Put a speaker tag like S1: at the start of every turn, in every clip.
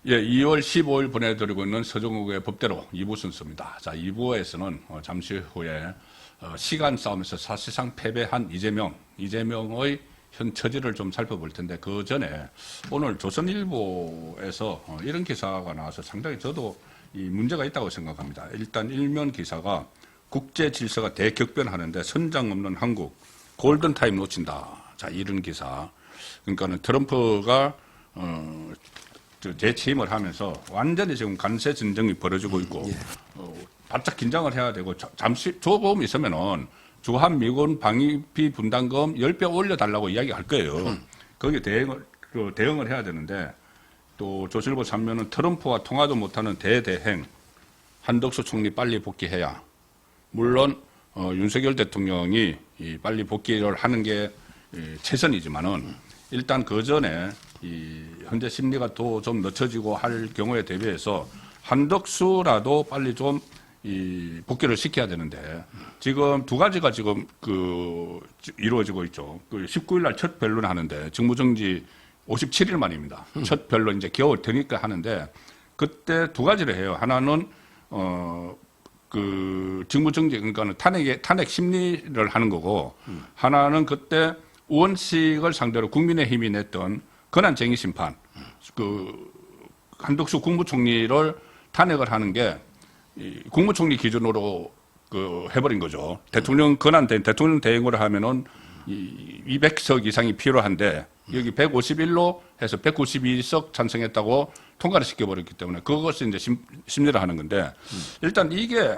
S1: 예, 2월 15일 보내드리고 있는 서정욱의 법대로 2부 순서입니다. 자, 2부에서는 잠시 후에 시간 싸움에서 사실상 패배한 이재명의 현 처지를 좀 살펴볼 텐데 그 전에 오늘 조선일보에서 이런 기사가 나와서 상당히 저도 이 문제가 있다고 생각합니다. 일단 일면 기사가 국제 질서가 대격변하는데 선장 없는 한국 골든타임 놓친다. 자, 이런 기사. 그러니까는 트럼프가 재취임을 하면서 완전히 지금 관세 전쟁이 벌어지고 있고 바짝 긴장을 해야 되고 잠시 조금 있으면은 주한 미군 방위비 분담금 10배 올려달라고 이야기할 거예요. 거기에 대응을 해야 되는데 또 조선일보 3면은 트럼프와 통화도 못하는 대대행 한덕수 총리 빨리 복귀해야 물론 윤석열 대통령이 빨리 복귀를 하는 게 최선이지만은 일단 그 전에 현재 심리가 또 좀 늦춰지고 할 경우에 대비해서 한덕수라도 빨리 좀 복귀를 시켜야 되는데 지금 두 가지가 지금 이루어지고 있죠. 19일 날 첫 변론 하는데 직무정지 57일 만입니다. 첫 변론 이제 겨울 되니까 하는데 그때 두 가지를 해요. 하나는 직무정지 그러니까는 탄핵 심리를 하는 거고 하나는 그때 우원식을 상대로 국민의힘이 냈던 권한쟁의 심판, 한덕수 국무총리를 탄핵을 하는 게 국무총리 기준으로 해버린 거죠. 대통령 대통령 대행으로 하면은 200석 이상이 필요한데 여기 151로 해서 192석 찬성했다고 통과를 시켜버렸기 때문에 그것을 이제 심리를 하는 건데 일단 이게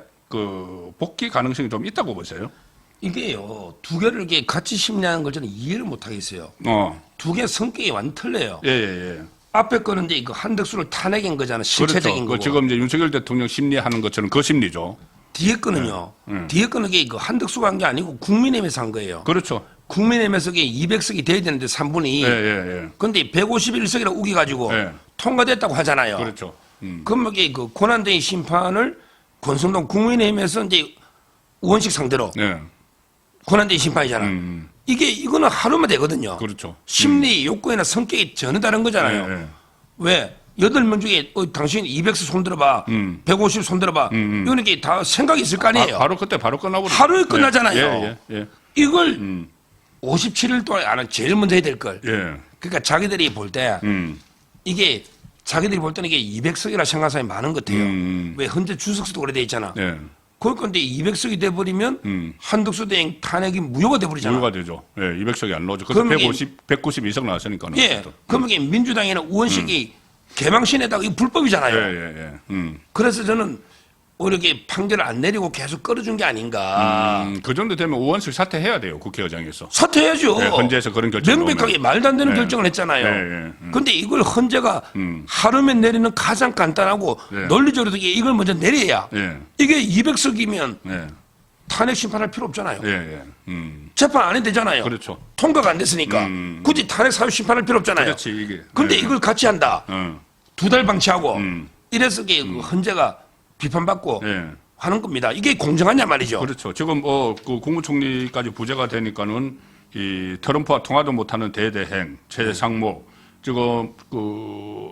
S1: 복귀 가능성이 좀 있다고 보세요.
S2: 이게요, 두 개를 이렇게 같이 심리하는 걸 저는 이해를 못 하겠어요. 두 개 성격이 완전 틀려요.
S1: 예.
S2: 앞에 거는 이제 한덕수를 탄핵인 거잖아, 실체적인
S1: 그렇죠.
S2: 거고.
S1: 지금 이제 윤석열 대통령 심리하는 것처럼 그 심리죠.
S2: 뒤에 거는요, 뒤에 거는 이게 한덕수가 한 게 아니고 국민의힘에서 한 거예요.
S1: 그렇죠.
S2: 국민의힘에서 200석이 돼야 되는데 3분의 2.
S1: 예.
S2: 근데 151석이라 우겨가지고 통과됐다고 하잖아요.
S1: 그렇죠.
S2: 그럼 이게 권한대행 심판을 권성동 국민의힘에서 이제 우원식 상대로 권한대행 심판이잖아. 이거는 하루만 되거든요.
S1: 그렇죠.
S2: 심리, 욕구나 성격이 전혀 다른 거잖아요. 왜? 8명 중에 당신 200석 손들어봐, 150 손들어봐. 이거는 게 다 생각이 있을 거 아니에요.
S1: 바로 끝나버려.
S2: 하루에 끝나잖아요.
S1: 예.
S2: 이걸 57일 동안 안 하면 제일 먼저 해야 될 걸.
S1: 예.
S2: 그러니까 자기들이 볼 때 이게 자기들이 볼 때는 이게 200석이라 생각하는 사람이 많은 것 같아요. 왜 현재 주석수도 오래돼 있잖아.
S1: 예.
S2: 그럴 건데 200석이 돼버리면 한덕수 대행 탄핵이 무효가 돼버리잖아.
S1: 무효가 되죠. 예, 200석이 안 나오죠. 그래서 192석 나왔으니까.
S2: 예. 그러면 이게 민주당에는 우원식이 개망신에다가 이거 불법이잖아요.
S1: 예.
S2: 그래서 저는 오히려 이렇게 판결을 안 내리고 계속 끌어준 게 아닌가.
S1: 그 정도 되면 우원식 사퇴해야 돼요. 국회의장에서.
S2: 사퇴해야죠.
S1: 네, 헌재에서 그런 결정을
S2: 명백하게 말도 안 되는 결정을 했잖아요. 그런데 이걸 헌재가 하루면 내리는 가장 간단하고 논리적으로 이걸 먼저 내려야 이게 200석이면 탄핵 심판할 필요 없잖아요. 재판 안 해도 되잖아요.
S1: 그렇죠.
S2: 통과가 안 됐으니까 굳이 탄핵 사유 심판할 필요 없잖아요.
S1: 그렇지, 이게.
S2: 근데 이걸 같이 한다. 2달 방치하고 이래서 이게 헌재가 비판받고 하는 겁니다. 이게 공정하냐 말이죠.
S1: 그렇죠. 지금 국무총리까지 부재가 되니까는 이 트럼프와 통화도 못하는 대대행 최상목 지금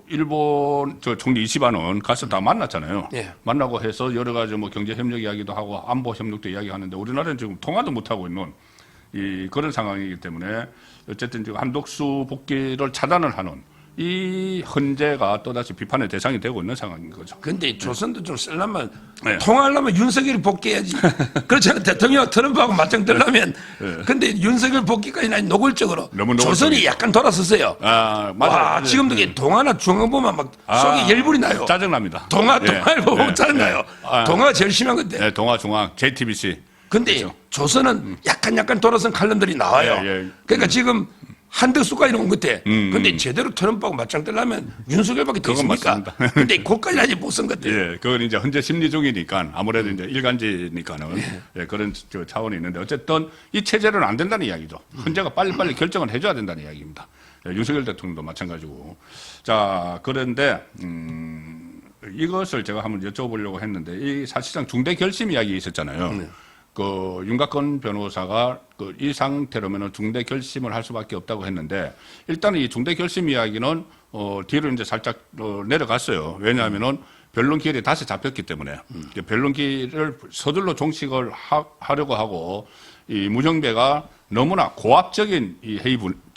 S1: 일본 총리 이시바는 가서 다 만났잖아요. 만나고 해서 여러 가지 경제 협력 이야기도 하고 안보 협력도 이야기하는데 우리나라는 지금 통화도 못하고 있는 그런 상황이기 때문에 어쨌든 지금 한덕수 복귀를 차단을 하는 이 헌재가 또다시 비판의 대상이 되고 있는 상황인 거죠.
S2: 근데 조선도 좀 쓰려면 통화하려면 윤석열이 복귀해야지. 그렇잖아요. 대통령 트럼프하고 맞짱 뜨려면. 근데 윤석열 복귀까지 난 노골적으로
S1: 너무
S2: 조선이 약간 돌아섰어요.
S1: 맞아.
S2: 지금도 동아나 중앙보만 막 속에 열불이 나요.
S1: 짜증납니다.
S2: 동아를 보고 짜증나요. 동아가 제일 심한 건데.
S1: 네, 동아 중앙 JTBC.
S2: 근데 그렇죠. 조선은 약간 돌아선 칼럼들이 나와요. 그러니까 지금 한덕수까지는 온 것 같아. 근데 제대로 트럼프하고 맞짱 뜨려면 윤석열밖에 더 있습니까? 근데 그것까지 아직 못 쓴 것 같아요.
S1: 예, 그건 이제 현재 심리 중이니까 아무래도 이제 일간지니까는 그런 차원이 있는데 어쨌든 이 체제는 안 된다는 이야기죠. 헌재가 빨리빨리 결정을 해줘야 된다는 이야기입니다. 윤석열 대통령도 마찬가지고. 자, 그런데 이것을 제가 한번 여쭤보려고 했는데 이 사실상 중대 결심 이야기 있었잖아요. 윤곽건 변호사가 이 상태로면 중대 결심을 할 수밖에 없다고 했는데 일단은 이 중대 결심 이야기는 뒤로 이제 살짝 내려갔어요. 왜냐하면은 변론기일이 다시 잡혔기 때문에 변론기일을 서둘러 종식을 하려고 하고 이 문형배가 너무나 고압적인 이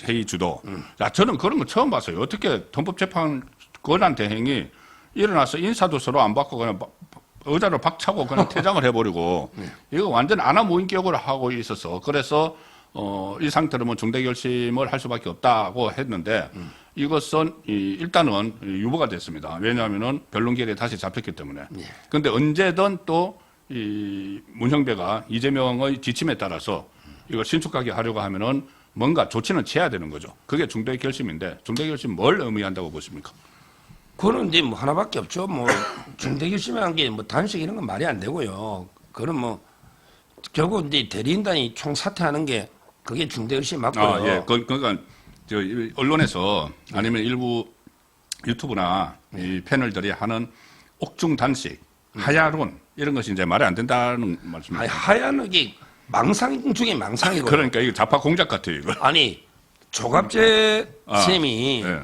S1: 회의 주도. 야, 저는 그런 거 처음 봤어요. 어떻게 헌법재판 권한 대행이 일어나서 인사도 서로 안 받고 그냥 의자를 박차고 그냥 퇴장을 해버리고 이거 완전 아나무인격을 하고 있어서 그래서 이 상태로는 중대결심을 할 수밖에 없다고 했는데 이것은 일단은 유보가 됐습니다. 왜냐하면은 변론기일에 다시 잡혔기 때문에. 그런데 언제든 또 이 문형배가 이재명의 지침에 따라서 이걸 신속하게 하려고 하면은 뭔가 조치는 취해야 되는 거죠. 그게 중대결심인데 중대결심 뭘 의미한다고 보십니까?
S2: 그거는 이제 뭐 하나밖에 없죠. 뭐 중대결심이라는 게 뭐 단식 이런 건 말이 안 되고요. 그건 뭐 결국 이제 대리인단이 총 사퇴하는 게 그게 중대결심 맞고요.
S1: 예. 그러니까 저 언론에서 아니면 일부 유튜브나 이 패널들이 하는 옥중 단식, 하야론 이런 것이 이제 말이 안 된다는 말씀입니다.
S2: 아니, 하야는 이게 망상 중에 망상이고.
S1: 그러니까 이거 좌파 공작 같아요, 이거.
S2: 아니 조갑재 쌤이
S1: 예.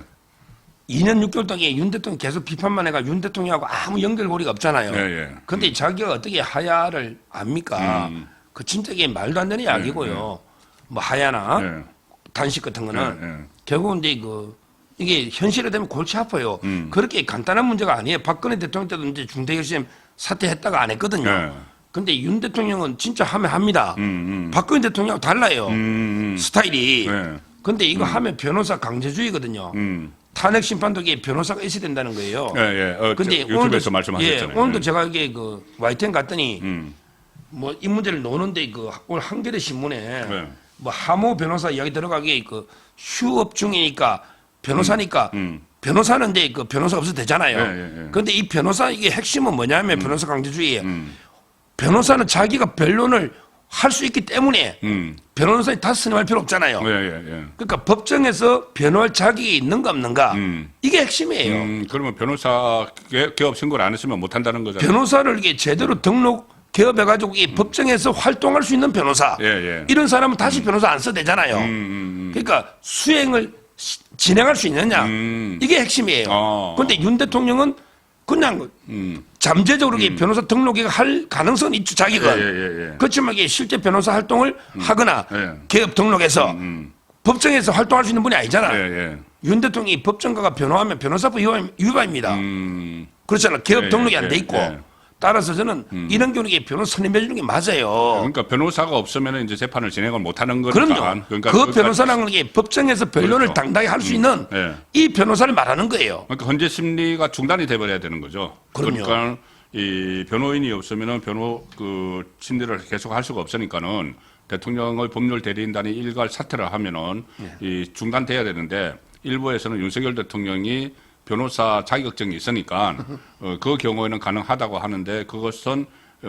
S2: 2년 6개월 동안 윤 대통령 계속 비판만 해가 윤 대통령하고 아무 연결고리가 없잖아요.
S1: 예.
S2: 근데 자기가 어떻게 하야를 압니까? 그 진짜 이게 말도 안 되는 이야기고요. 뭐 하야나 단식 같은 거는 결국은 이제 이게 현실에 되면 골치 아파요. 그렇게 간단한 문제가 아니에요. 박근혜 대통령 때도 이제 중대결심 사퇴했다가 안 했거든요. 근데 윤 대통령은 진짜 하면 합니다. 박근혜 대통령하고 달라요. 스타일이. 근데 이거 하면 변호사 강제주의거든요. 탄핵 심판도 이게 변호사가 있어야 된다는 거예요.
S1: 근데 유튜브에서 말씀하셨잖아요.
S2: 오늘도 제가 이게 YTN 갔더니 뭐 이 문제를 노는데 오늘 한겨레 신문에 뭐 하모 변호사 이야기 들어가게 휴업 중이니까 변호사니까 변호사는 이제 변호사 없어도 되잖아요. 그런데 이 변호사 이게 핵심은 뭐냐면 변호사 강제주의에 변호사는 자기가 변론을 할 수 있기 때문에 변호사에 다 선임할 필요 없잖아요. 그러니까 법정에서 변호할 자격이 있는가 없는가 이게 핵심이에요.
S1: 그러면 변호사 개업 신고를 안 했으면 못 한다는 거잖아요.
S2: 변호사를 이게 제대로 등록 개업해가지고 이 법정에서 활동할 수 있는 변호사 이런 사람은 다시 변호사 안 써도 되잖아요. 그러니까 수행을 진행할 수 있느냐 이게 핵심이에요. 그런데 윤 대통령은 그냥 잠재적으로 변호사 등록을 할 가능성은 있죠, 자기가. 그렇지만 이게 실제 변호사 활동을 하거나 개업 등록해서 법정에서 활동할 수 있는 분이 아니잖아요. 윤 대통령이 법정가가 변호하면 변호사법 위반입니다. 그렇잖아. 개업 등록이 안 돼 있고. 따라서 저는 이런 경우에 변호사 선임해 주는 게 맞아요.
S1: 그러니까 변호사가 없으면 이제 재판을 진행을 못 하는 거니까.
S2: 그럼요. 그러니까 그 변호사라는 게 법정에서 변론을 당당히 할 수 있는 이 변호사를 말하는 거예요.
S1: 그러니까 헌재 심리가 중단이 돼 버려야 되는 거죠.
S2: 그럼요.
S1: 그러니까 이 변호인이 없으면은 심리를 계속 할 수가 없으니까는 대통령의 법률 대리인단이 일괄 사퇴를 하면은 이 중단돼야 되는데 일부에서는 윤석열 대통령이 변호사 자격증이 있으니까 그 경우에는 가능하다고 하는데 그것은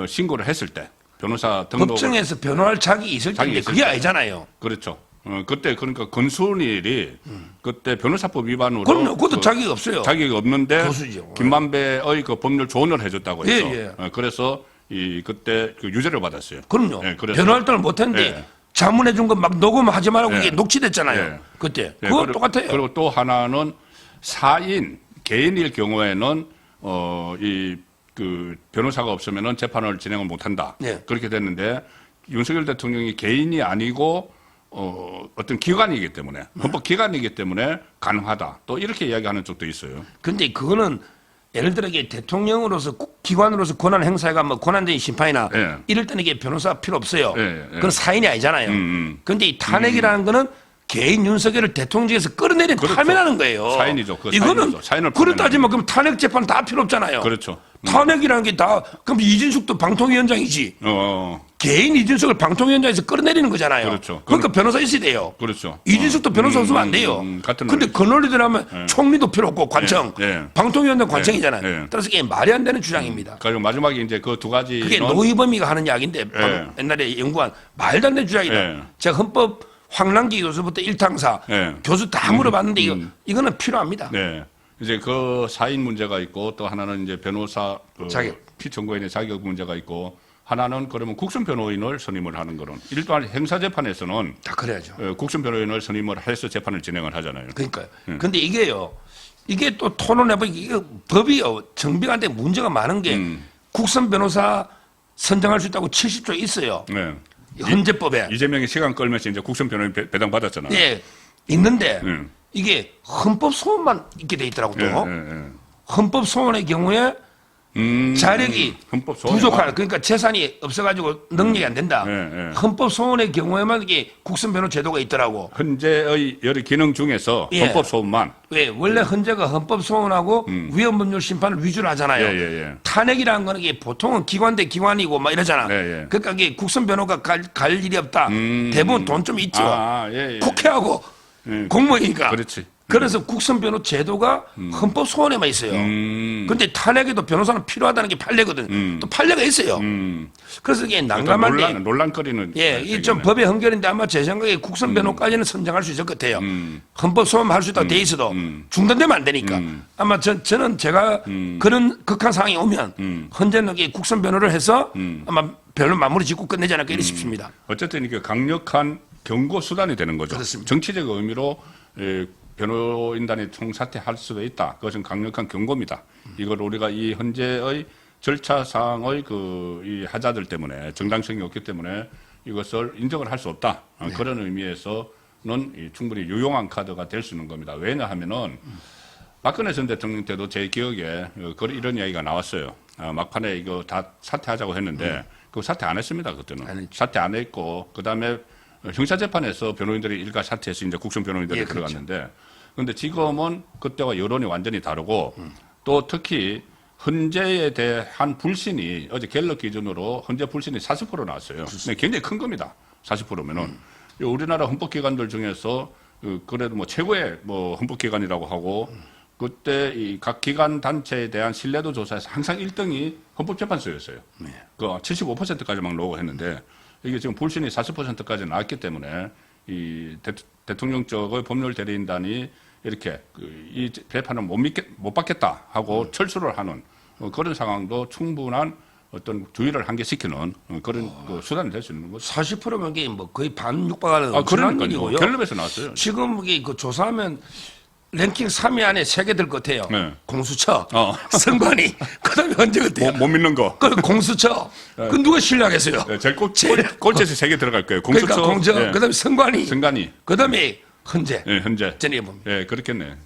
S1: 신고를 했을 때 변호사 등록
S2: 법정에서 변호할 자격이 있을 텐데 그게 아니잖아요.
S1: 그렇죠. 그때 그러니까 건순일이 그때 변호사법 위반으로
S2: 그럼요. 그것도 자격이 없어요.
S1: 자격이 없는데
S2: 교수죠.
S1: 김만배의 그 법률 조언을 해줬다고 해서
S2: 예.
S1: 그래서 그때 유죄를 받았어요.
S2: 그럼요.
S1: 그래서
S2: 변호 활동을 못했는데 자문해 준 거 막 녹음하지 말라고 이게 녹취됐잖아요. 그때 그거 똑같아요.
S1: 그리고 또 하나는 개인일 경우에는 변호사가 없으면은 재판을 진행을 못한다. 그렇게 됐는데 윤석열 대통령이 개인이 아니고 어떤 기관이기 때문에 헌법 기관이기 때문에 가능하다. 또 이렇게 이야기하는 쪽도 있어요.
S2: 근데 그거는 예를 들어 이게 대통령으로서 기관으로서 권한 행사가 뭐 권한적인 심판이나 이럴 때는 이게 변호사 필요 없어요. 그건 사인이 아니잖아요. 그런데 이 탄핵이라는 거는 개인 윤석열을 대통령직에서 끌어내린 파면하는 거예요.
S1: 사인이죠.
S2: 이거는 그렇다 따지면 그럼 탄핵 재판 다 필요 없잖아요.
S1: 그렇죠.
S2: 탄핵이라는 게 다 그럼 이진숙도 방통위원장이지. 개인 이진숙을 방통위원장에서 끌어내리는 거잖아요.
S1: 그렇죠.
S2: 그러니까 변호사 있어야 돼요.
S1: 그렇죠.
S2: 이진숙도 변호사 없으면 안 돼요. 근데 그 논리들 하면 총리도 필요 없고 관청, 방통위원장 관청이잖아요. 따라서 이게 말이 안 되는 주장입니다.
S1: 그리고 마지막에 이제 그 두 가지
S2: 그게 노희범이가 하는 이야기인데 옛날에 연구한 말도 안 되는 주장이다. 제가 헌법 황남기 교수부터 일탕사 교수 다 물어봤는데 이거는 필요합니다.
S1: 이제 그 사인 문제가 있고 또 하나는 이제 변호사 피청구인의 자격 문제가 있고 하나는 그러면 국선 변호인을 선임을 하는 거는 일단 행사 재판에서는
S2: 다 그래야죠.
S1: 국선 변호인을 선임을 해서 재판을 진행을 하잖아요.
S2: 그러니까요. 근데 이게요. 이게 또 토론해보니까 이게 법이요. 정비관데 문제가 많은 게 국선 변호사 선정할 수 있다고 70조 있어요.
S1: 네.
S2: 헌재법에.
S1: 이재명이 시간 끌면서 이제 국선 변호인 배당 받았잖아요.
S2: 예. 있는데 이게 헌법 소원만 있게 돼 있더라고 또. 헌법 소원의 경우에 자력이
S1: 헌법 소원이
S2: 부족한 그러니까 재산이 없어가지고 능력이 안 된다.
S1: 네.
S2: 헌법 소원의 경우에만 이게 국선 변호 제도가 있더라고.
S1: 헌재의 여러 기능 중에서
S2: 예.
S1: 헌법 소원만.
S2: 왜 원래 헌재가 헌법 소원하고 위헌법률 심판을 위주로 하잖아요.
S1: 예.
S2: 탄핵이라는 거는 이게 보통은 기관 대 기관이고 막 이러잖아.
S1: 예.
S2: 그러니까 이게 국선 변호가 갈 일이 없다. 대부분 돈 좀 있죠.
S1: 예.
S2: 국회하고 공무원이니까.
S1: 그렇지.
S2: 그래서 국선 변호 제도가 헌법 소원에만 있어요. 근데 탄핵에도 변호사는 필요하다는 게 판례거든. 또 판례가 있어요. 그래서 이게 난감한데.
S1: 논란거리는.
S2: 예, 이 좀 법의 헌결인데 아마 제 생각에 국선 변호까지는 선정할 수 있을 것 같아요. 헌법 소원 할 수 있다고 돼 있어도 중단되면 안 되니까. 아마 저는 제가 그런 극한 상황이 오면 헌재는 이 국선 변호를 해서 아마 별로 마무리 짓고 끝내지 않을까 이렇게 싶습니다.
S1: 어쨌든 이게 강력한 경고 수단이 되는 거죠.
S2: 그렇습니다.
S1: 정치적 의미로 변호인단이 총사퇴할 수도 있다. 그것은 강력한 경고입니다. 이걸 우리가 이 헌재의 절차상의 이 하자들 때문에 정당성이 없기 때문에 이것을 인정을 할 수 없다. 그런 의미에서는 충분히 유용한 카드가 될 수 있는 겁니다. 왜냐하면은 박근혜 전 대통령 때도 제 기억에 이런 이야기가 나왔어요. 막판에 이거 다 사퇴하자고 했는데 그거 사퇴 안 했습니다. 그때는 사퇴 안 했고 그다음에 형사재판에서 변호인들이 일가 사퇴해서 이제 국선 변호인들이
S2: 예, 그렇죠.
S1: 들어갔는데 그런데 지금은 그때와 여론이 완전히 다르고 또 특히 헌재에 대한 불신이 어제 갤럽 기준으로 헌재 불신이 40% 나왔어요. 네, 굉장히 큰 겁니다. 40%면은 우리나라 헌법기관들 중에서 그래도 뭐 최고의 뭐 헌법기관이라고 하고 그때 이 각 기관 단체에 대한 신뢰도 조사에서 항상 1등이 헌법재판소였어요. 그 75%까지 막 나오고 했는데 이게 지금 불신이 40%까지 나왔기 때문에 이 대통령 쪽의 법률 대리인단이 이렇게 이 재판을 못 받겠다 하고 철수를 하는 그런 상황도 충분한 어떤 주의를 한계시키는 그런 수단이 될 수 있는 거죠.
S2: 40%면 이게 뭐 거의 반 육박하는
S1: 그러니까요.
S2: 일이고요.
S1: 갤럽에서 나왔어요.
S2: 지금 이게 그 조사하면 랭킹 3위 안에 3개 들 것 같아요.
S1: 네.
S2: 공수처, 선관위, 그다음에 언제 같아요?
S1: 못 믿는 거.
S2: 그 공수처, 그 누가 신뢰하겠어요?
S1: 네, 제일 꼴찌에서 3개 들어갈 거예요. 공수처,
S2: 그러니까 공정,
S1: 네.
S2: 그다음에 선관위,
S1: 선관위,
S2: 그다음에 헌재.
S1: 네, 현재.
S2: 저는 이게 봅니다.
S1: 예, 그렇겠네.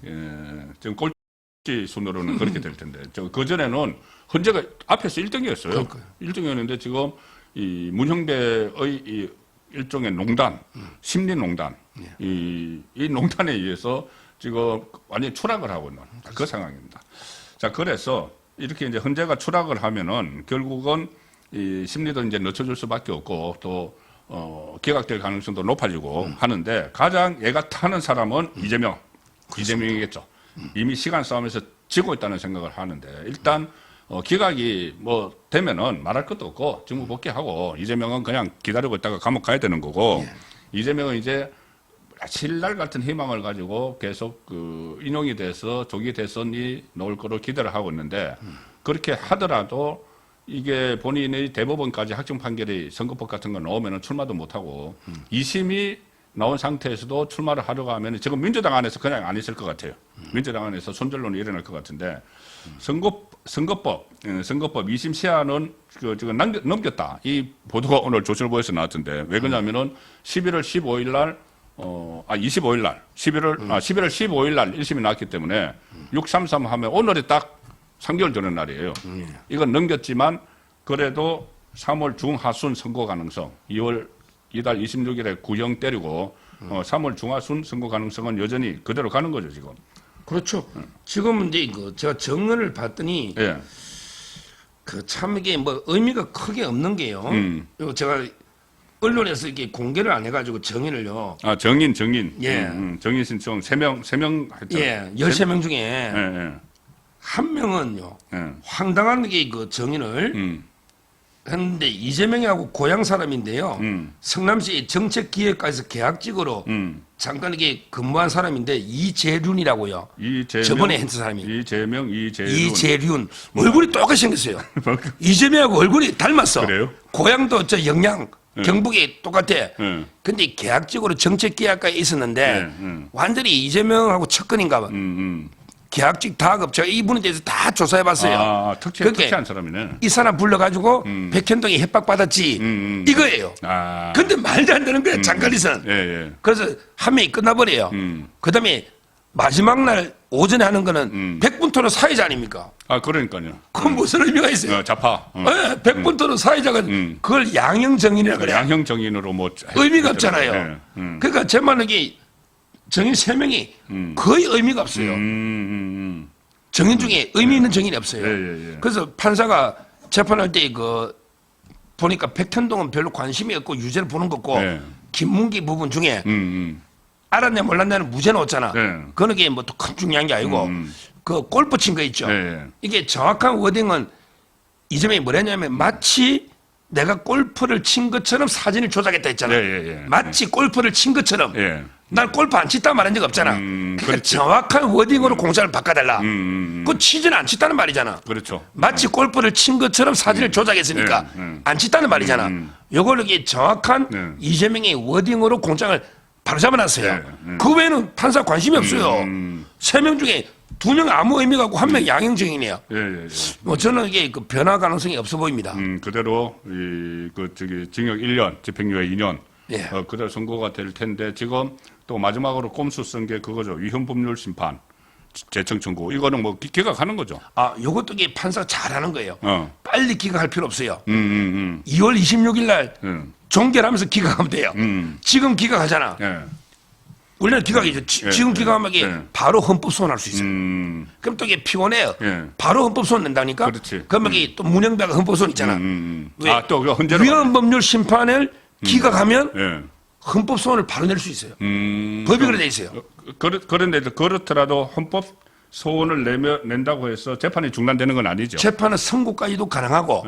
S1: 지금 꼴찌 순으로는 그렇게 될 텐데. 그 전에는 헌재가 앞에서 1등이었어요.
S2: 그러니까요.
S1: 1등이었는데 지금 이 문형배의 이 일종의 농단, 심리농단, 이 농단에 의해서 지금 완전히 추락을 하고 있는 그 상황입니다. 자, 그래서 이렇게 이제 헌재가 추락을 하면은 결국은 이 심리도 이제 늦춰줄 수밖에 없고 또 기각될 가능성도 높아지고 하는데 가장 애가 타는 사람은 이재명이겠죠. 이미 시간 싸움에서 지고 있다는 생각을 하는데 일단 기각이 뭐 되면은 말할 것도 없고 직무 복귀하고 이재명은 그냥 기다리고 있다가 감옥 가야 되는 거고 이재명은 이제 신랄 같은 희망을 가지고 계속 인용이 돼서 조기 대선이 나올 거로 기대를 하고 있는데 그렇게 하더라도 이게 본인의 대법원까지 확정 판결이 선거법 같은 거 나오면은 출마도 못하고 2심이 나온 상태에서도 출마를 하려고 하면 지금 민주당 안에서 그냥 안 있을 것 같아요. 민주당 안에서 손절론이 일어날 것 같은데 선거법 2심 시한은 지금 넘겼다. 이 보도가 오늘 조선일보에서 나왔던데 왜 그러냐면은 11월 15일 날 25일 날 11월 15일 날 1심이 나왔기 때문에 633 하면 오늘이 딱 3개월 되는 날이에요. 이건 넘겼지만 그래도 3월 중하순 선거 가능성 2달 26일에 구형 때리고 3월 중하순 선거 가능성은 여전히 그대로 가는 거죠 지금.
S2: 그렇죠. 지금 이제 제가 정언을 봤더니
S1: 예.
S2: 참 이게 뭐 의미가 크게 없는 게요. 그리고 제가 언론에서 이게 공개를 안 해가지고 정인을요.
S1: 정인.
S2: 예.
S1: 정인 신청 3명 했죠.
S2: 예. 13명 중에
S1: 예.
S2: 한 명은요.
S1: 예.
S2: 황당한 게 정인을 했는데 이재명이하고 고향 사람인데요. 성남시 정책기획과에서 계약직으로 잠깐 이게 근무한 사람인데 이재륜이라고요. 저번에 했던 사람이. 이재륜. 얼굴이 똑같이 생겼어요. 이재명하고 얼굴이 닮았어.
S1: 그래요?
S2: 고향도 저 영양. 경북이 똑같아. 근데 계약직으로 정책기획과에 있었는데 완전히 이재명하고 척근인가 봐. 계약직 다급 제가 이분에 대해서 다 조사해봤어요.
S1: 특이한 사람이네.
S2: 이 사람 불러가지고 백현동이 협박받았지 이거예요. 근데 말도 안 되는 거예요. 장관리선.
S1: 예.
S2: 그래서 한 명이 끝나버려요. 그다음에 마지막 날 오전에 하는 거는 100분 토론 사회자 아닙니까?
S1: 그러니까요.
S2: 그건 무슨 의미가 있어요?
S1: 자파.
S2: 네, 100분 토론 사회자가 그걸 양형정인이라고 그래요.
S1: 양형정인으로 뭐
S2: 의미가 없잖아요. 그러니까 제 말은 이게 정인 3명이 거의 의미가 없어요. 정인 중에 의미 있는 정인이 없어요.
S1: 예.
S2: 그래서 판사가 재판할 때 보니까 백현동은 별로 관심이 없고 유죄를 보는 거고 김문기 부분 중에 알았냐 몰랐냐는 무죄 넣었잖아. 그거는 게 뭐 또 큰 중요한 게 아니고 그 골프 친 거 있죠. 이게 정확한 워딩은 이점이 뭐랬냐면 마치 내가 골프를 친 것처럼 사진을 조작했다 했잖아. 마치 골프를 친 것처럼. 난 골프 안 쳤다 말한 적 없잖아. 그러니까 정확한 워딩으로 공장을 바꿔달라. 그 치지는 안 쳤다는 말이잖아.
S1: 그렇죠.
S2: 마치 골프를 친 것처럼 사진을 조작했으니까 안 쳤다는 말이잖아. 요걸 이게 정확한 이재명의 워딩으로 공장을 바로 잡아놨어요. 그 외에는 판사 관심이 없어요. 3명 중에 2명 아무 의미가 없고 1명 양형정인이에요. 뭐 저는 이게 그 변화 가능성이 없어 보입니다.
S1: 그대로 징역 1년, 집행유예 2년 그대로 선고가 될 텐데 지금 또 마지막으로 꼼수 쓴 게 그거죠. 위헌법률 심판 재청 청구. 이거는 뭐 기각하는 거죠.
S2: 요것도 이게 판사가 잘하는 거예요. 빨리 기각할 필요 없어요. 2월 26일 날 종결하면서 기각하면 돼요. 지금 기각하잖아. 원래는 기각이죠. 지금 기각하면 이게 바로 헌법 소원할 수 있어요. 그럼 또 이게 피곤해요. 바로 헌법 소원 낸다니까. 그러면 이게 또 문영배가 헌법 소원 있잖아.
S1: 또 헌재로
S2: 위헌법률 심판을 기각하면 헌법 소원을 바로 낼 수 있어요. 법이 그래 돼 있어요.
S1: 그런데 그렇더라도 헌법 소원을 낸다고 해서 재판이 중단되는 건 아니죠.
S2: 재판은 선고까지도 가능하고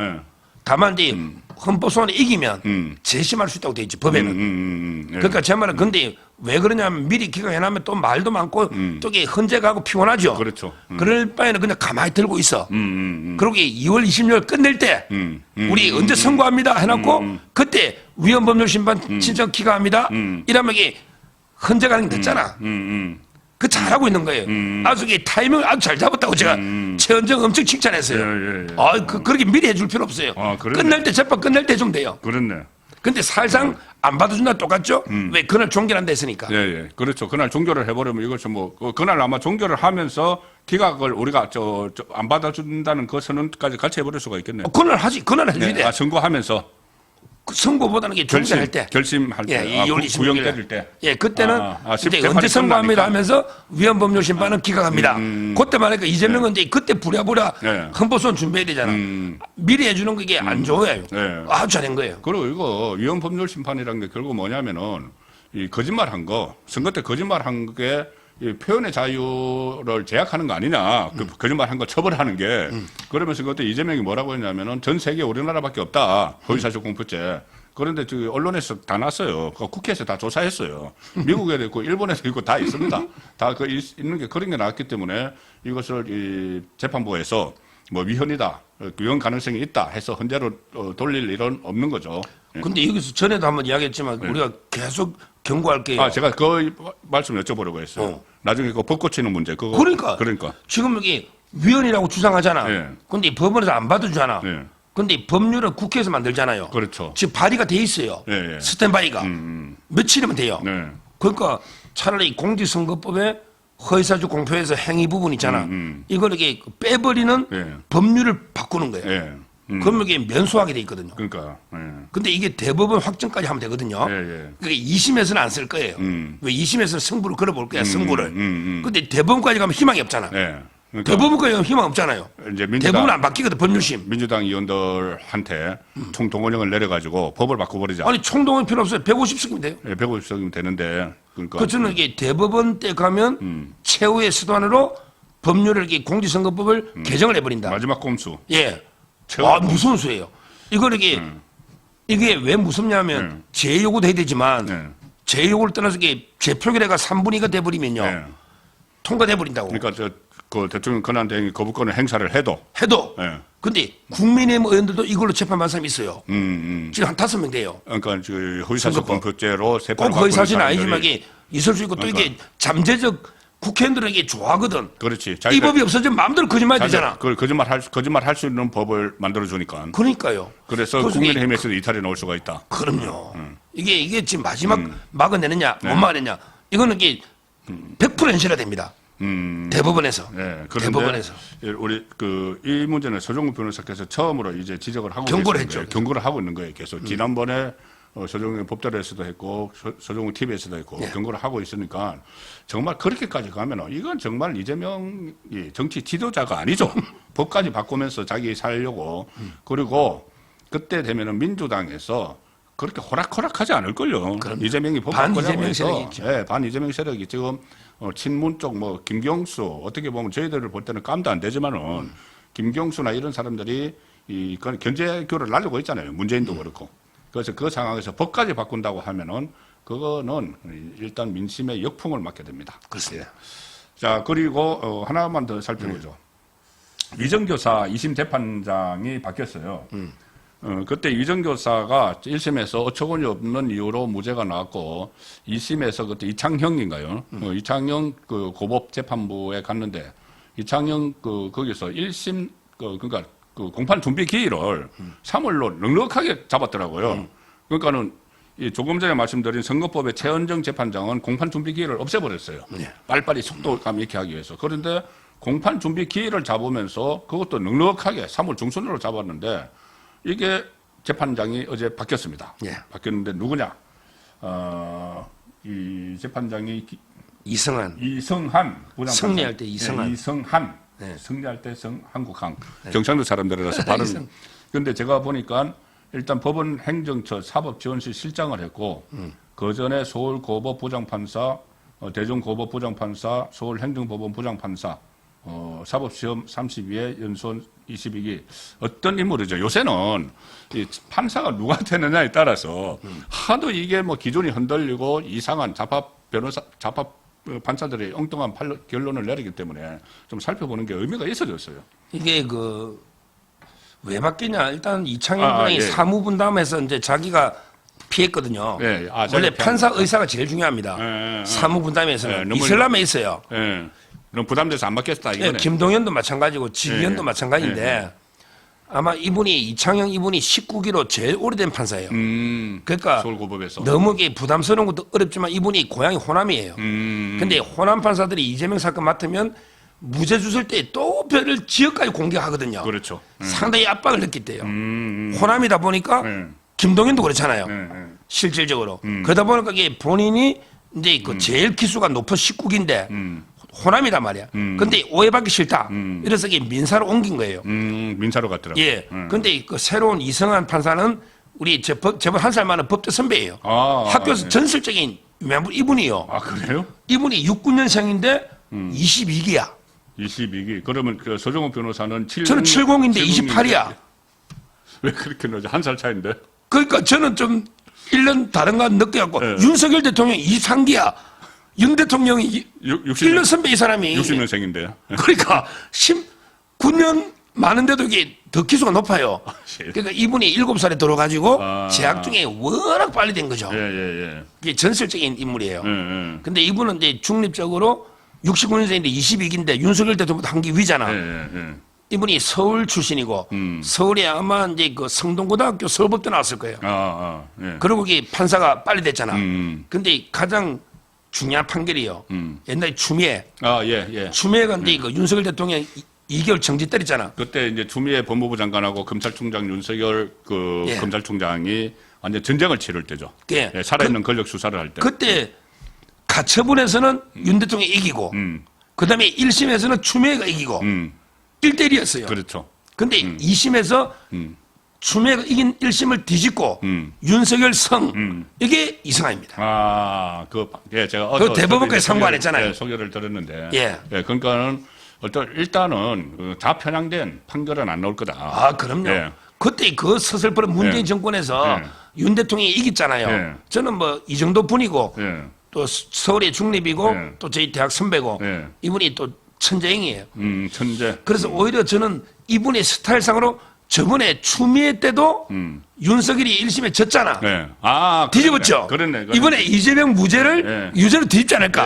S2: 다만 이제 헌법 소원을 이기면 재심할 수 있다고 돼 있지 법에는. 그러니까 제 말은 근데 왜 그러냐면 미리 기각해놓으면 또 말도 많고 또 이게 헌재가고 피곤하죠.
S1: 그렇죠.
S2: 그럴 바에는 그냥 가만히 들고 있어. 그러고 2월 26일 끝낼 때 우리 언제 선고합니다 해놓고 그때 위헌법률 심판 신청 기각합니다. 이러면 이게 헌재 가는 게 됐잖아. 그 잘하고 있는 거예요. 아주 이게 타이밍을 아주 잘 잡았다고 제가 최은정 엄청 칭찬했어요. 그렇게 미리 해줄 필요 없어요. 끝날 때 재판 끝날 때 좀 돼요.
S1: 그렇네.
S2: 근데 사실상 안 받아준다 똑같죠? 왜 그날 종결한다 했으니까.
S1: 그렇죠. 그날 종결을 해버리면 이것은 뭐 그날 아마 종결을 하면서 기각을 우리가 안 받아준다는 그 선언까지 같이 해버릴 수가 있겠네요.
S2: 그날 하지. 그날 해줘야 돼.
S1: 선고하면서.
S2: 선고보다는 게 종결할 때.
S1: 결심할 때. 구형 때릴 때.
S2: 그때는 이제 언제 선고합니다 하면서 위헌법률 심판은 기각합니다. 그때 말하니까 이재명은 이제 그때 부랴부랴 헌법소원 준비해야 되잖아. 미리 해주는 게 이게 안 좋아요. 아주 잘한 거예요.
S1: 그리고 이거 위헌법률 심판이라는 게 결국 뭐냐면은 이 거짓말한 거, 선거 때 거짓말한 게 이 표현의 자유를 제약하는 거 아니냐. 그 거짓말한 거 처벌하는 게. 그러면서 그때 이재명이 뭐라고 했냐면은 전 세계 우리나라밖에 없다. 허위사실 공표죄. 그런데 언론에서 다 났어요. 국회에서 다 조사했어요. 미국에도 있고 일본에도 있고 다 있습니다. 다 있는 게 그런 게 나왔기 때문에 이것을 이 재판부에서 뭐 위헌이다, 위헌 가능성이 있다 해서 헌재로 돌릴 일은 없는 거죠.
S2: 근데 여기서 전에도 한번 이야기했지만 우리가 계속 경고할게요.
S1: 제가 그 말씀 여쭤보려고 했어요. 나중에 그 법 고치는 문제.
S2: 그러니까. 지금 여기 위헌이라고 주장하잖아. 근데 법원에서 안 받아주잖아. 근데 법률은 국회에서 만들잖아요.
S1: 그렇죠.
S2: 지금 발의가 돼 있어요. 스탠바이가. 며칠이면 돼요. 그러니까 차라리 공직선거법에 허위사실 공표에서 행위 부분 있잖아. 이걸 이렇게 빼버리는 법률을 바꾸는 거예요. 그러면 이게 면소하게 돼 있거든요.
S1: 그러니까.
S2: 근데 이게 대법원 확정까지 하면 되거든요. 그러니까 2심에서는 안 쓸 거예요. 왜 2심에서는 승부를 걸어볼 거야, 승부를. 근데 대법원까지 가면 희망이 없잖아. 그러니까 대법원까지 가면 희망 없잖아요. 이제 대법원 안 바뀌거든, 법률심.
S1: 민주당 의원들한테 총동원령을 내려가지고 법을 바꿔버리자.
S2: 아니, 총동원 필요 없어요. 150석이면 돼요.
S1: 150석이면 되는데. 그러니까.
S2: 저는 이게 대법원 때 가면 최후의 수단으로 법률을 이렇게 공직선거법을 개정을 해버린다.
S1: 마지막 꼼수.
S2: 무서운 수예요. 이게 왜 무섭냐면 재요구도 해야 되지만 재요구를 떠나서 이게 재표결회가 3분의 2가 돼버리면요. 통과돼버린다고.
S1: 그러니까 그 대통령 권한대행이 거부권을 행사를 해도.
S2: 근데 국민의힘 의원들도 이걸로 재판받은 사람이 있어요. 지금 한 5명 돼요.
S1: 그러니까 허위사실 공표죄로
S2: 꼭 허위사실은 아니지만 이게 있을 수 있고 또 이게 잠재적 국회의원들에게 좋아하거든.
S1: 그렇지.
S2: 이 법이 없어지면 마음대로 거짓말 되잖아.
S1: 그걸 거짓말 할 수 있는 법을 만들어 주니까.
S2: 그러니까요.
S1: 그래서 국민의힘에서도 이탈이 나올 수가 있다.
S2: 그럼요. 이게 지금 마지막 막아내느냐 못 막아내냐 이거는 이게 100% 현실화됩니다. 대법원에서.
S1: 네,
S2: 대법원에서.
S1: 우리 이 문제는 서정국 변호사께서 처음으로 이제 지적을 하고
S2: 경고를
S1: 계시는 거예요. 경고를 하고 있는 거예요. 계속 지난번에 서정국 법대로에서도 했고 서정국 TV에서도 했고 경고를 하고 있으니까 정말 그렇게까지 가면 이건 정말 이재명이 정치 지도자가 아니죠. 법까지 바꾸면서 자기 살려고 그리고 그때 되면은 민주당에서 그렇게 호락호락하지 않을걸요. 이재명이 법 바꾸자고 해서 반 이재명 세력이 지금 친문 쪽 뭐 김경수 어떻게 보면 저희들을 볼 때는 깜도 안 되지만은 김경수나 이런 사람들이 그건 견제교를 날리고 있잖아요. 문재인도 그렇고. 그래서 그 상황에서 법까지 바꾼다고 하면은 그거는 일단 민심의 역풍을 맞게 됩니다.
S2: 글쎄요.
S1: 자, 그리고 하나만 더 살펴보죠. 위정교사 2심 재판장이 바뀌었어요. 그때 위정교사가 1심에서 어처구니 없는 이유로 무죄가 나왔고 2심에서 그때 이창형인가요? 이창형 그 고법재판부에 갔는데 이창형 거기서 1심 그러니까 그 공판 준비 기일을 3월로 넉넉하게 잡았더라고요. 그러니까는 이 조금 전에 말씀드린 선거법의 최은정 재판장은 공판 준비 기일을 없애버렸어요. 빨리빨리 속도감 있게 하기 위해서. 그런데 공판 준비 기일을 잡으면서 그것도 넉넉하게 3월 중순으로 잡았는데 이게 재판장이 어제 바뀌었습니다. 바뀌었는데 누구냐? 이 재판장이
S2: 이성한
S1: 부장판사.
S2: 승리할 때 이성한.
S1: 이성한. 승리할 때 한국항. 경상도 사람들이라서 발음. 그런데 제가 보니까 일단 법원 행정처 사법지원실 실장을 했고 그 전에 서울고법 부장판사, 대전고법 부장판사, 서울행정법원 부장판사, 사법시험 32회, 연수원 22기 어떤 인물이죠. 요새는 이 판사가 누가 되느냐에 따라서 하도 이게 뭐 기준이 흔들리고 이상한 잡합 판사들이 엉뚱한 결론을 내리기 때문에 좀 살펴보는 게 의미가 있어졌어요.
S2: 이게 왜 바뀌냐? 일단 이창현 부장이 사무분담해서 이제 자기가 피했거든요. 원래 판사 의사가 제일 중요합니다. 사무분담에서는 이슬람에 있어요.
S1: 너무 부담돼서 안 받겠다 이거네.
S2: 김동연도 마찬가지고 지기현도 마찬가지인데 아마 이창영 이분이 19기로 제일 오래된 판사예요. 그러니까
S1: 서울고법에서
S2: 너무 부담스러운 것도 어렵지만 이분이 고향이 호남이에요. 근데 호남 판사들이 이재명 사건 맡으면 무죄 주실 때 또 별을 지역까지 공격하거든요.
S1: 그렇죠.
S2: 상당히 압박을 느꼈대요. 호남이다 보니까 김동연도 그렇잖아요. 실질적으로. 그러다 보니까 이게 본인이 이제 제일 기수가 높은 19기인데 호남이란 말이야. 근데 오해받기 싫다. 이래서 이게 민사로 옮긴 거예요.
S1: 민사로 갔더라고요.
S2: 근데 새로운 이성한 판사는 우리 저번 한 살 많은 법대 선배예요. 학교에서 전설적인 유명한 이분이요.
S1: 아, 그래요?
S2: 이분이 69년생인데 22기야.
S1: 22기. 그러면 서정욱 변호사는
S2: 저는 70인데 28이야.
S1: 왜 그렇게 늦어? 한 살 차인데?
S2: 그러니까 저는 좀 1년 다른 거 늦게 갖고 윤석열 대통령 23기야. 윤 대통령이 1년 선배 이 사람이
S1: 60년생인데.
S2: 그러니까 19년 많은데도 이게 더 기수가 높아요. 그러니까 이분이 7살에 들어가지고 재학 중에 워낙 빨리 된 거죠. 이게 전설적인 인물이에요. 근데 이분은 이제 중립적으로 69년생인데 22기인데 윤석열 대통령보다 한 기 위잖아. 이분이 서울 출신이고 서울에 아마 이제 성동고등학교 서울법대 나왔을 거예요. 그리고 이게 판사가 빨리 됐잖아. 근데 가장 중요한 판결이요. 옛날에 추미애. 추미애가 이제 윤석열 대통령 2개월 정지 때렸잖아.
S1: 그때 이제 추미애 법무부 장관하고 검찰총장 윤석열 검찰총장이 완전 전쟁을 치를 때죠. 살아있는 권력 수사를 할 때.
S2: 그때 가처분에서는 윤 대통령이 이기고, 그 다음에 1심에서는 추미애가 이기고, 1대1이었어요.
S1: 그렇죠.
S2: 근데 2심에서 추미애가 이긴 1심을 뒤집고 윤석열 이게 이성아입니다.
S1: 제가
S2: 대법원까지 선고 안 했잖아요.
S1: 소개를 들었는데, 그러니까는 일단은 좌편향된 판결은 안 나올 거다.
S2: 그럼요. 그때 그 서슬퍼런 문재인 정권에서 윤 대통령이 이겼잖아요. 저는 뭐 이 정도 분이고 또 서울의 중립이고 또 저희 대학 선배고 이분이 또 천재행이에요.
S1: 천재.
S2: 그래서 오히려 저는 이분의 스타일상으로 저번에 추미애 때도 윤석열이 1심에 졌잖아.
S1: 네. 아,
S2: 뒤집었죠.
S1: 그렇네.
S2: 이번에 이재명 무죄를 유죄로 뒤집지 않을까.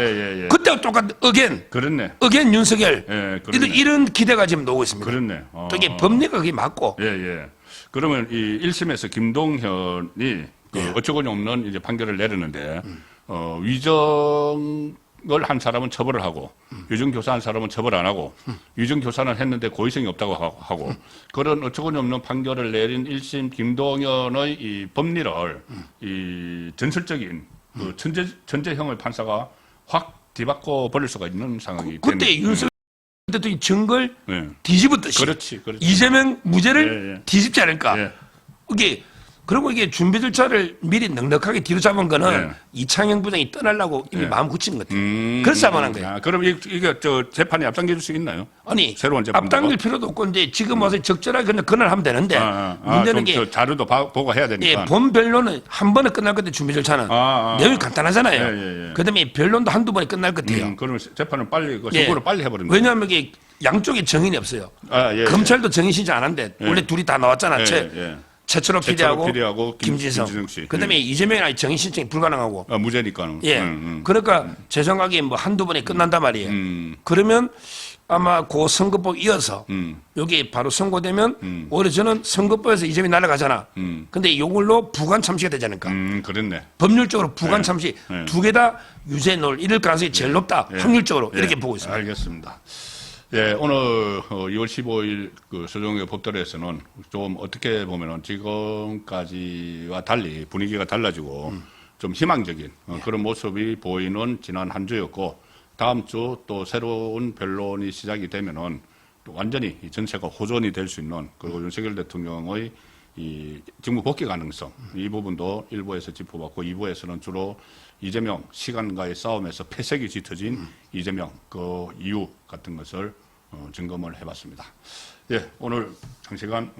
S2: 그때와 똑같은 어겐.
S1: 그렇네.
S2: 어겐 윤석열.
S1: 그렇네.
S2: 이런 기대가 지금 나오고 있습니다.
S1: 그렇네.
S2: 또 이게 법리가 그게 맞고.
S1: 예. 그러면 이 1심에서 김동현이 그 어처구니 없는 이제 판결을 내렸는데 위정을 한 사람은 처벌을 하고 위정교사한 사람은 처벌 안 하고 위정교사는 했는데 고의성이 없다고 하고 그런 어처구니 없는 판결을 내린 1심 김동현의 이 법리를 이 전설적인 그 천재형의 판사가 확 뒤바꿔 버릴 수가 있는 상황이
S2: 그때 윤석열 대통령이 증거를 뒤집었듯이
S1: 그렇지.
S2: 이재명 무죄를 뒤집지 않을까. 이게 그리고 이게 준비 절차를 미리 넉넉하게 뒤로 잡은 거는 이창영 부장이 떠나려고 이미 마음 굳힌 것 같아요. 그래서 잡아낸 거예요.
S1: 아, 그럼 이게 저 재판에 앞당길 수 있나요?
S2: 아니,
S1: 새로운 재판
S2: 앞당길 필요도 없고 이제 지금 와서 적절하게 그날 하면 되는데 문제는 게
S1: 자료도 보고 해야 되니까.
S2: 본 변론은 한 번에 끝날 건데 준비 절차는 내용이 간단하잖아요. 그다음에 변론도 한두 번에 끝날 것 같아요.
S1: 그러면 재판을 빨리 선고를 빨리 해버린다.
S2: 왜냐하면 이게 양쪽에 정인이 없어요. 검찰도 정인 신청 안 한대. 원래 둘이 다 나왔잖아. 최철호 PD하고 김진성
S1: 씨.
S2: 그다음에 이재명이랑 정인 신청이 불가능하고.
S1: 무죄니까는.
S2: 그러니까 제 생각에 뭐 한두 번에 끝난단 말이에요. 그러면 아마 그 선거법 이어서 여기 바로 선고되면 오히려 저는 선거법에서 이재명이 날아가잖아. 근데 이걸로 부관 참시가 되지 않을까.
S1: 그렇네.
S2: 법률적으로 부관 참시 두 개 다 유죄 넣을 이럴 가능성이 제일 높다. 확률적으로 이렇게 보고 있습니다.
S1: 알겠습니다. 예, 오늘 2월 15일 그 서정의 법대로에서는 좀 어떻게 보면은 지금까지와 달리 분위기가 달라지고 좀 희망적인 그런 모습이 보이는 지난 한 주였고 다음 주 또 새로운 변론이 시작이 되면은 또 완전히 이 전체가 호전이 될 수 있는 그리고 윤석열 대통령의 이 직무 복귀 가능성 이 부분도 일부에서 짚어봤고 2부에서는 주로 이재명 시간과의 싸움에서 패색이 짙어진 이재명 그 이유 같은 것을 점검을 해봤습니다. 예, 오늘 장시간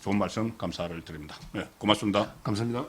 S1: 좋은 말씀 감사를 드립니다. 예, 고맙습니다.
S2: 감사합니다.